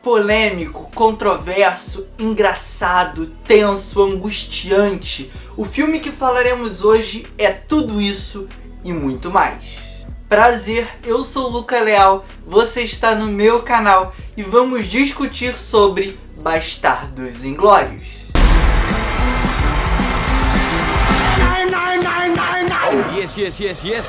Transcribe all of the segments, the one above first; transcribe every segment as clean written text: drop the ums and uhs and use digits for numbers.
Polêmico, controverso, engraçado, tenso, angustiante. O filme que falaremos hoje é tudo isso e muito mais. Prazer, eu sou o Luca Leal, você está no meu canal e vamos discutir sobre Bastardos Inglórios. Yes.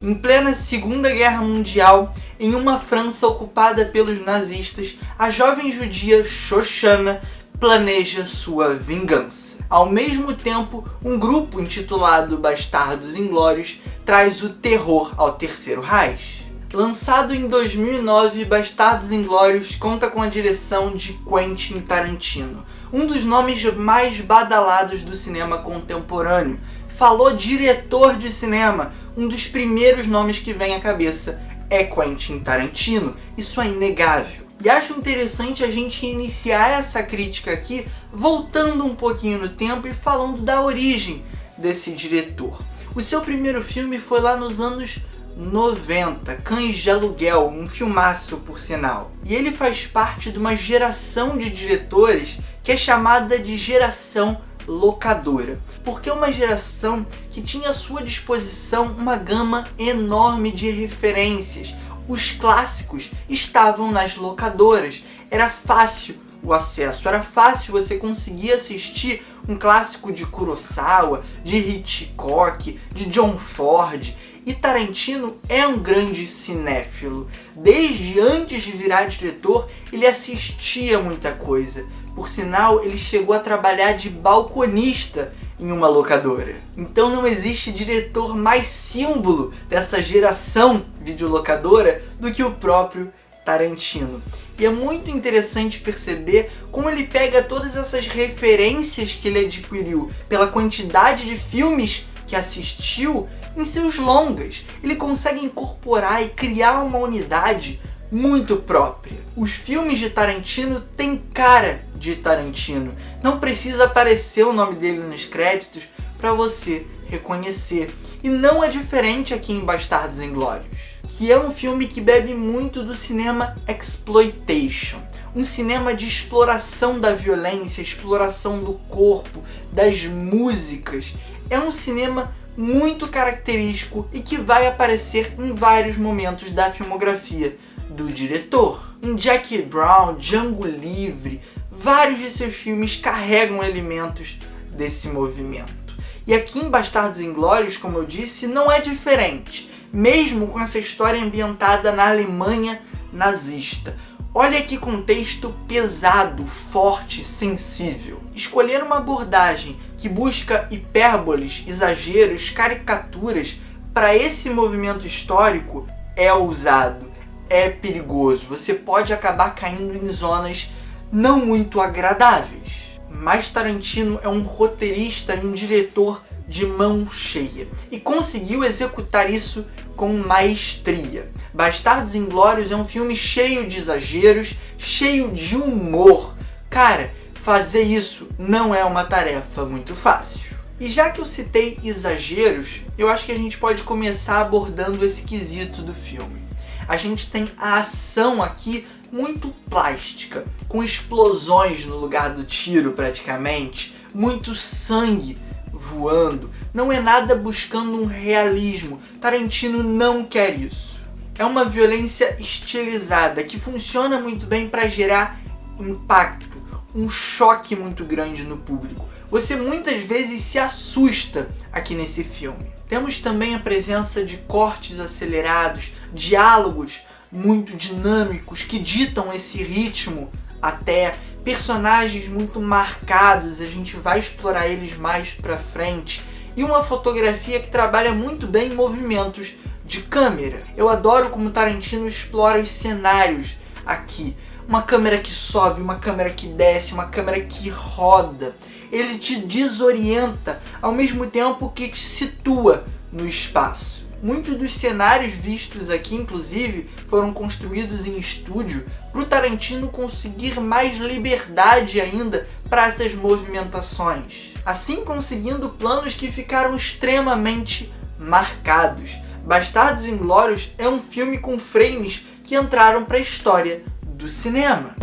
Em plena Segunda Guerra Mundial, em uma França ocupada pelos nazistas, a jovem judia Shoshana planeja sua vingança. Ao mesmo tempo, um grupo intitulado Bastardos Inglórios traz o terror ao Terceiro Reich. Lançado em 2009, Bastardos Inglórios conta com a direção de Quentin Tarantino, um dos nomes mais badalados do cinema contemporâneo. Falou diretor de cinema, um dos primeiros nomes que vem à cabeça é Quentin Tarantino, isso é inegável. E acho interessante a gente iniciar essa crítica aqui voltando um pouquinho no tempo e falando da origem desse diretor. O seu primeiro filme foi lá nos anos 90, Cães de Aluguel, um filmaço por sinal. E ele faz parte de uma geração de diretores que é chamada de geração locadora, porque é uma geração que tinha à sua disposição uma gama enorme de referências. Os clássicos estavam nas locadoras, era fácil o acesso, era fácil você conseguir assistir um clássico de Kurosawa, de Hitchcock, de John Ford. E Tarantino é um grande cinéfilo. Desde antes de virar diretor, ele assistia muita coisa. Por sinal, ele chegou a trabalhar de balconista em uma locadora. Então não existe diretor mais símbolo dessa geração videolocadora do que o próprio Tarantino. E é muito interessante perceber como ele pega todas essas referências que ele adquiriu pela quantidade de filmes que assistiu em seus longas. Ele consegue incorporar e criar uma unidade muito própria. Os filmes de Tarantino têm cara de Tarantino. Não precisa aparecer o nome dele nos créditos para você reconhecer. E não é diferente aqui em Bastardos Inglórios, que é um filme que bebe muito do cinema exploitation. Um cinema de exploração da violência, exploração do corpo, das músicas. É um cinema muito característico e que vai aparecer em vários momentos da filmografia do diretor. Em Jackie Brown, Django Livre, vários de seus filmes carregam elementos desse movimento. E aqui em Bastardos Inglórios, como eu disse, não é diferente, mesmo com essa história ambientada na Alemanha nazista. Olha que contexto pesado, forte, sensível. Escolher uma abordagem que busca hipérboles, exageros, caricaturas para esse movimento histórico é ousado, é perigoso. Você pode acabar caindo em zonas não muito agradáveis. Mas Tarantino é um roteirista e um diretor de mão cheia e conseguiu executar isso com maestria. Bastardos Inglórios é um filme cheio de exageros, cheio de humor. Cara, fazer isso não é uma tarefa muito fácil. E já que eu citei exageros, eu acho que a gente pode começar abordando esse quesito do filme. A gente tem a ação aqui muito plástica, com explosões no lugar do tiro praticamente, muito sangue voando. Não é nada buscando um realismo. Tarantino não quer isso. É uma violência estilizada que funciona muito bem para gerar impacto, um choque muito grande no público. Você muitas vezes se assusta aqui nesse filme. Temos também a presença de cortes acelerados, diálogos muito dinâmicos que ditam esse ritmo, até personagens muito marcados, a gente vai explorar eles mais pra frente, e uma fotografia que trabalha muito bem movimentos de câmera. Eu adoro como Tarantino explora os cenários aqui. Uma câmera que sobe, uma câmera que desce, uma câmera que roda. Ele te desorienta ao mesmo tempo que te situa no espaço. Muitos dos cenários vistos aqui, inclusive, foram construídos em estúdio para o Tarantino conseguir mais liberdade ainda para essas movimentações. Assim, conseguindo planos que ficaram extremamente marcados. Bastardos Inglórios é um filme com frames que entraram para a história do cinema.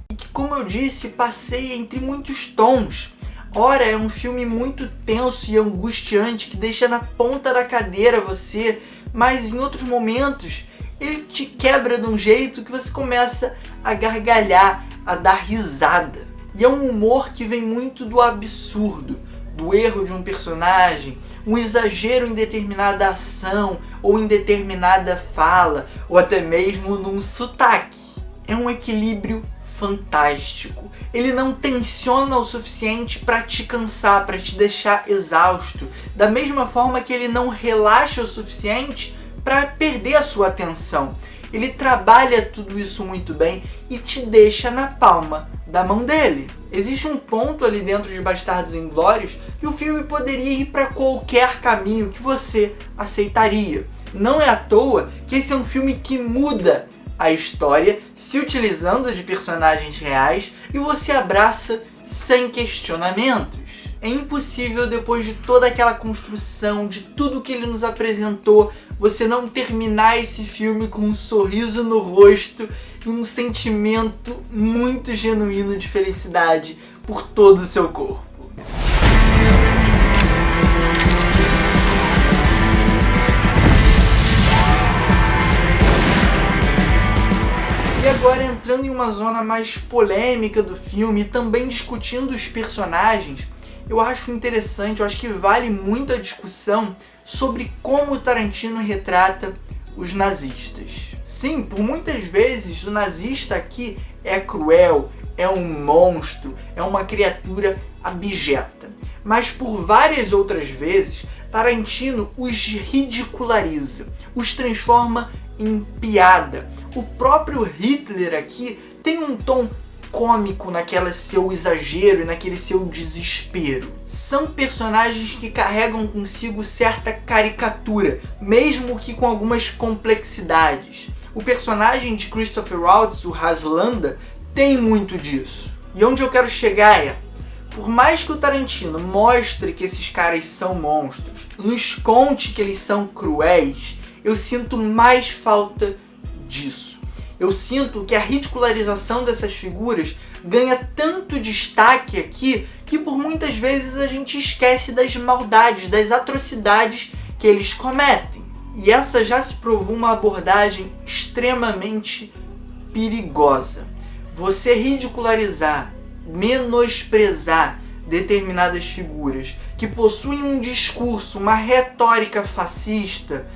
E que, como eu disse, passeia entre muitos tons. Ora, é um filme muito tenso e angustiante que deixa na ponta da cadeira você, mas em outros momentos ele te quebra de um jeito que você começa a gargalhar, a dar risada. E é um humor que vem muito do absurdo, do erro de um personagem, um exagero em determinada ação ou em determinada fala, ou até mesmo num sotaque. É um equilíbrio fantástico. Ele não tensiona o suficiente para te cansar, para te deixar exausto, da mesma forma que ele não relaxa o suficiente para perder a sua atenção. Ele trabalha tudo isso muito bem e te deixa na palma da mão dele. Existe um ponto ali dentro de Bastardos Inglórios que o filme poderia ir para qualquer caminho que você aceitaria. Não é à toa que esse é um filme que muda a história, se utilizando de personagens reais, e você abraça sem questionamentos. É impossível, depois de toda aquela construção, de tudo que ele nos apresentou, você não terminar esse filme com um sorriso no rosto e um sentimento muito genuíno de felicidade por todo o seu corpo. E agora, entrando em uma zona mais polêmica do filme e também discutindo os personagens, eu acho interessante, eu acho que vale muito a discussão sobre como o Tarantino retrata os nazistas. Sim, por muitas vezes o nazista aqui é cruel, é um monstro, é uma criatura abjeta. Mas por várias outras vezes, Tarantino os ridiculariza, os transforma em piada. O próprio Hitler aqui tem um tom cômico naquele seu exagero e naquele seu desespero. São personagens que carregam consigo certa caricatura, mesmo que com algumas complexidades. O personagem de Christopher Waltz, o Haslanda, tem muito disso. E onde eu quero chegar é, por mais que o Tarantino mostre que esses caras são monstros, nos conte que eles são cruéis, eu sinto mais falta disso. Eu sinto que a ridicularização dessas figuras ganha tanto destaque aqui que por muitas vezes a gente esquece das maldades, das atrocidades que eles cometem. E essa já se provou uma abordagem extremamente perigosa. Você ridicularizar, menosprezar determinadas figuras que possuem um discurso, uma retórica fascista,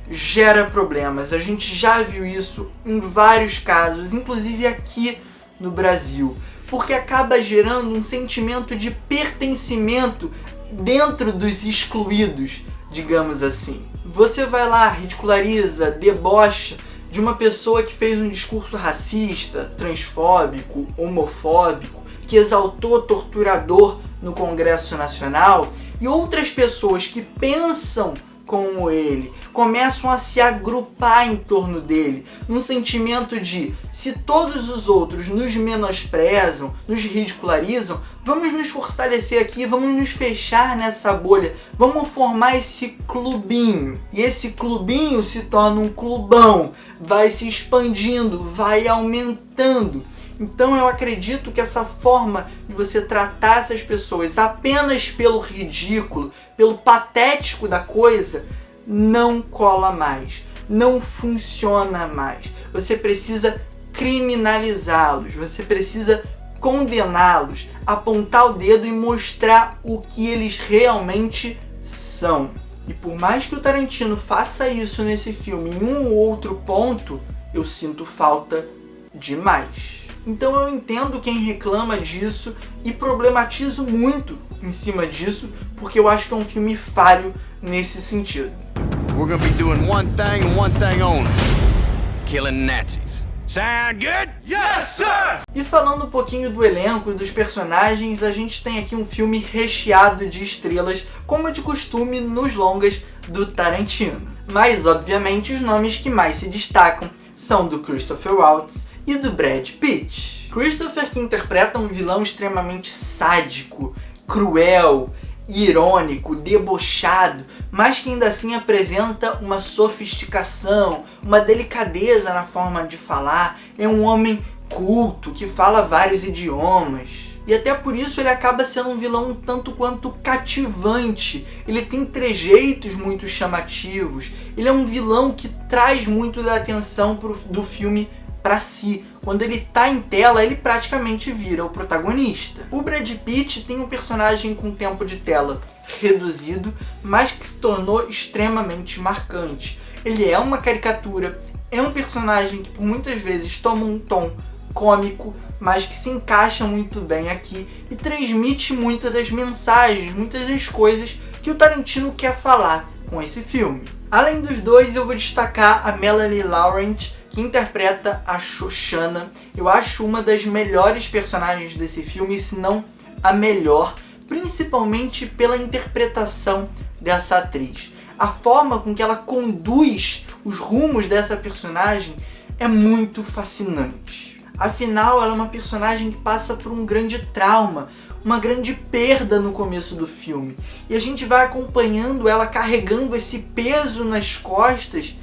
gera problemas. A gente já viu isso em vários casos, inclusive aqui no Brasil, porque acaba gerando um sentimento de pertencimento dentro dos excluídos, digamos assim. Você vai lá, ridiculariza, debocha de uma pessoa que fez um discurso racista, transfóbico, homofóbico, que exaltou torturador no Congresso Nacional, e outras pessoas que pensam como ele, começam a se agrupar em torno dele, num sentimento de, se todos os outros nos menosprezam, nos ridicularizam, vamos nos fortalecer aqui, vamos nos fechar nessa bolha, vamos formar esse clubinho. E esse clubinho se torna um clubão, vai se expandindo, vai aumentando. Então eu acredito que essa forma de você tratar essas pessoas apenas pelo ridículo, pelo patético da coisa, não cola mais, não funciona mais. Você precisa criminalizá-los, você precisa condená-los, apontar o dedo e mostrar o que eles realmente são. E por mais que o Tarantino faça isso nesse filme em um ou outro ponto, eu sinto falta demais. Então eu entendo quem reclama disso e problematizo muito em cima disso, porque eu acho que é um filme falho nesse sentido. We're gonna be doing one thing and one thing only. Killing Nazis. Sound good? Yes, sir! E falando um pouquinho do elenco e dos personagens, a gente tem aqui um filme recheado de estrelas, como é de costume nos longas do Tarantino. Mas, obviamente, os nomes que mais se destacam são do Christopher Waltz e do Brad Pitt. Christopher, que interpreta um vilão extremamente sádico, cruel, irônico, debochado, mas que ainda assim apresenta uma sofisticação, uma delicadeza na forma de falar. É um homem culto que fala vários idiomas. E até por isso ele acaba sendo um vilão um tanto quanto cativante. Ele tem trejeitos muito chamativos. Ele é um vilão que traz muito da atenção do filme para si. Quando ele tá em tela, ele praticamente vira o protagonista. O Brad Pitt tem um personagem com tempo de tela reduzido, mas que se tornou extremamente marcante. Ele é uma caricatura, é um personagem que por muitas vezes toma um tom cômico, mas que se encaixa muito bem aqui e transmite muitas das mensagens, muitas das coisas que o Tarantino quer falar com esse filme. Além dos dois, eu vou destacar a Melanie Laurent, que interpreta a Shoshana. Eu acho uma das melhores personagens desse filme, se não a melhor, principalmente pela interpretação dessa atriz. A forma com que ela conduz os rumos dessa personagem é muito fascinante. Afinal, ela é uma personagem que passa por um grande trauma, uma grande perda no começo do filme. E a gente vai acompanhando ela carregando esse peso nas costas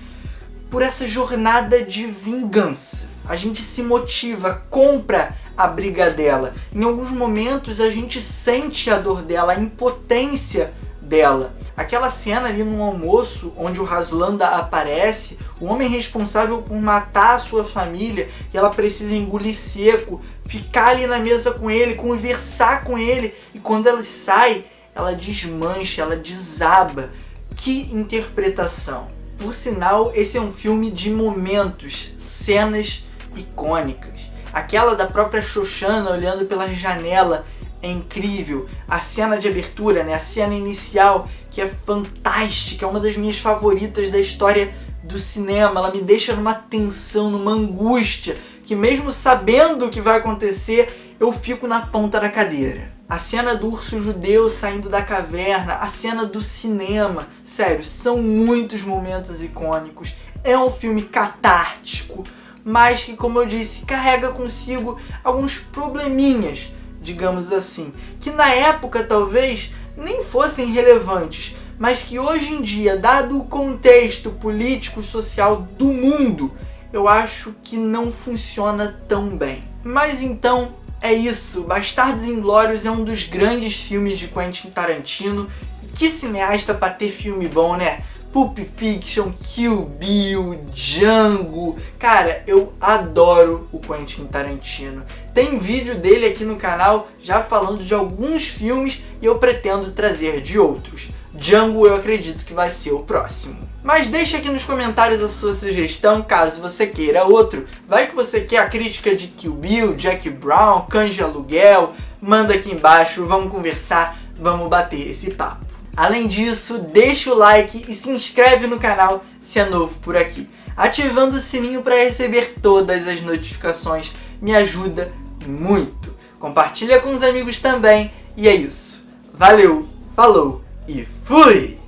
por essa jornada de vingança. A gente se motiva, compra a briga dela. Em alguns momentos a gente sente a dor dela, a impotência dela. Aquela cena ali no almoço, onde o Raslanda aparece, o homem responsável por matar a sua família, e ela precisa engolir seco, ficar ali na mesa com ele, conversar com ele, e quando ela sai, ela desmancha, ela desaba. Que interpretação! Por sinal, esse é um filme de momentos, cenas icônicas. Aquela da própria Shoshana olhando pela janela é incrível. A cena de abertura, né? A cena inicial, que é fantástica, é uma das minhas favoritas da história do cinema. Ela me deixa numa tensão, numa angústia, que mesmo sabendo o que vai acontecer, eu fico na ponta da cadeira. A cena do urso judeu saindo da caverna, a cena do cinema, sério, são muitos momentos icônicos. É um filme catártico, mas que, como eu disse, carrega consigo alguns probleminhas, digamos assim, que na época talvez nem fossem relevantes, mas que hoje em dia, dado o contexto político e social do mundo, eu acho que não funciona tão bem. Mas então é isso, Bastardos Inglórios é um dos grandes filmes de Quentin Tarantino. E que cineasta pra ter filme bom, né? Pulp Fiction, Kill Bill, Django. Cara, eu adoro o Quentin Tarantino. Tem vídeo dele aqui no canal já falando de alguns filmes e eu pretendo trazer de outros. Django eu acredito que vai ser o próximo. Mas deixa aqui nos comentários a sua sugestão, caso você queira outro. Vai que você quer a crítica de Kill Bill, Jack Brown, Cães de Aluguel. Manda aqui embaixo, vamos conversar, vamos bater esse papo. Além disso, deixa o like e se inscreve no canal se é novo por aqui. Ativando o sininho para receber todas as notificações me ajuda muito. Compartilha com os amigos também. E é isso. Valeu, falou e fui!